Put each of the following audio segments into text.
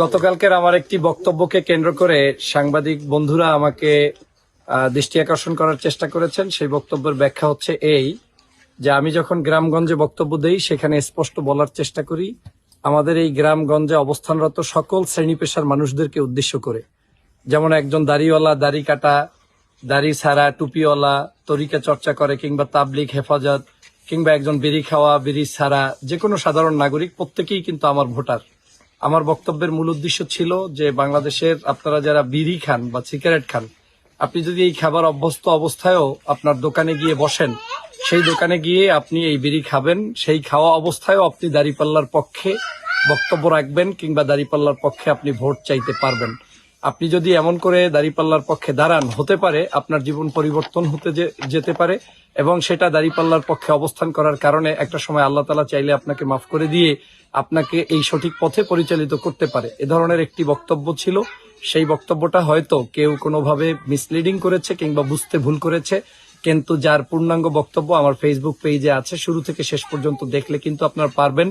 গতকালকের আমার একটি বক্তব্যকে কেন্দ্র করে সাংবাদিক বন্ধুরা আমাকে দৃষ্টি আকর্ষণ করার চেষ্টা করেছেন। সেই বক্তব্যের ব্যাখ্যা হচ্ছে এই যে আমি যখন গ্রামগঞ্জে বক্তব্য দেই সেখানে স্পষ্ট বলার চেষ্টা করি আমাদের এই গ্রামগঞ্জে অবস্থানরত সকল শ্রেণী পেশার মানুষদেরকে উদ্দেশ্য করে, যেমন একজন দাড়িওয়ালা, দাড়ি কাটা, দাড়ি ছাড়া, টুপিওয়ালা, তরিকা চর্চা করে, কিংবা তাবলিগ, হেফাজত, কিংবা একজন বিড়ি খাওয়া, বিড়ি ছাড়া যে কোনো সাধারণ নাগরিক, প্রত্যেকেই কিন্তু আমার ভোটার। আমার বক্তব্যের মূল উদ্দেশ্য ছিল যে বাংলাদেশের আপনারা যারা বিড়ি খান বা সিগারেট খান, আপনি যদি এই খাবার অভ্যস্ত অবস্থায়ও আপনার দোকানে গিয়ে বসেন, সেই দোকানে গিয়ে আপনি এই বিড়ি খাবেন, সেই খাওয়া অবস্থায়ও আপনি দাঁড়িপাল্লার পক্ষে বক্তব্য রাখবেন কিংবা দাঁড়িপাল্লার পক্ষে আপনি ভোট চাইতে পারবেন। আপনি যদি এমন করে দাঁড়িপাল্লার পক্ষে দাঁড়ান, হতে পারে আপনার জীবন পরিবর্তন হতে যেতে পারে, এবং সেটা দাঁড়িপাল্লার পক্ষে অবস্থান করার কারণে একটা সময় আল্লাহ তাআলা চাইলে আপনাকে মাফ করে দিয়ে আপনাকে এই সঠিক পথে পরিচালিত করতে পারে। এ ধরনের একটি বক্তব্য ছিল। সেই বক্তব্যটা হয়তো কেউ কোনোভাবে মিসলিডিং করেছে কিংবা বুঝতে ভুল করেছে, কিন্তু যার পূর্ণাঙ্গ বক্তব্য আমার ফেসবুক পেজে আছে, শুরু থেকে শেষ পর্যন্ত দেখলে কিন্তু আপনারা পারবেন।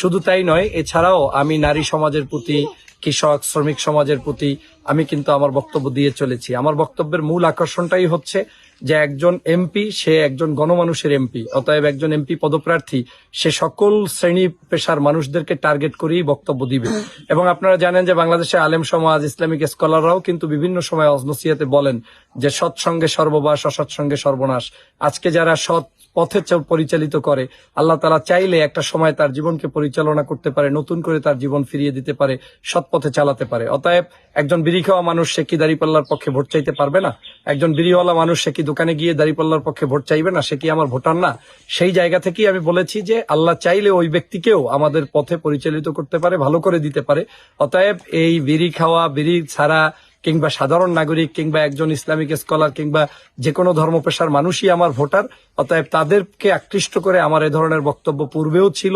শুধু তাই নয়, এছাড়াও আমি নারী সমাজের প্রতি, কৃষক, শ্রমিক সমাজের প্রতি আমি কিন্তু আমার বক্তব্য দিয়ে চলেছি। আমার বক্তব্যের মূল আকর্ষণটাই হচ্ছে যে একজন এমপি, সে একজন গণমানুষের এমপি, অতএব একজন এমপি পদপ্রার্থী সে সকল শ্রেণী পেশার মানুষদেরকে টার্গেট করেই বক্তব্য দিবে। এবং আপনারা জানেন যে বাংলাদেশে আলেম সমাজ, ইসলামিক স্কলাররাও কিন্তু বিভিন্ন সময় নসিহতে বলেন যে সৎসঙ্গে সর্ববাস, অসৎসঙ্গে সর্বনাশ। আজকে যারা সৎ পথে পরিচালিত করে, আল্লাহ তাআলা চাইলে একটা সময় তার জীবনকে পরিচালনা করতে পারে, নতুন করে তার জীবন ফিরিয়ে দিতে পারে, সৎ পথে চালাতে পারে। অতএব একজন বিড়ি খাওয়া মানুষ সে কি দাঁড়িপাল্লার পক্ষে ভোট চাইতে পারবে না? একজন বিড়িওয়ালা মানুষ সে কি দোকানে গিয়ে দাঁড়িপাল্লার পক্ষে ভোট চাইবে না? সে কি আমার ভোটার না? সেই জায়গা থেকেই আমি বলেছি যে আল্লাহ চাইলে ওই ব্যক্তিকেও আমাদের পথে পরিচালিত করতে পারে, ভালো করে দিতে পারে। অতএব এই বিড়ি খাওয়া, বিড়ি ছাড়া, কিংবা সাধারণ নাগরিক, কিংবা একজন ইসলামিক স্কলার, কিংবা যে কোনো ধর্ম পেশার মানুষই আমার ভোটার। অতএব তাদেরকে আকৃষ্ট করে আমার এ ধরনের বক্তব্য পূর্বেও ছিল,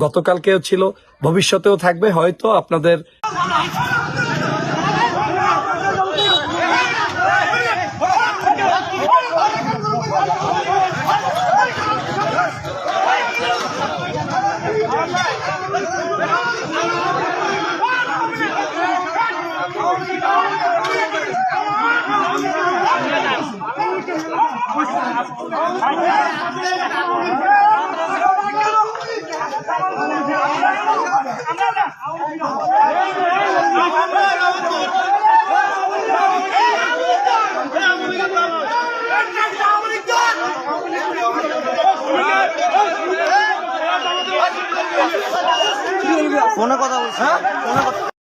গতকালকেও ছিল, ভবিষ্যতেও থাকবে। হয়তো আপনাদের ফোনে কথা বলছি।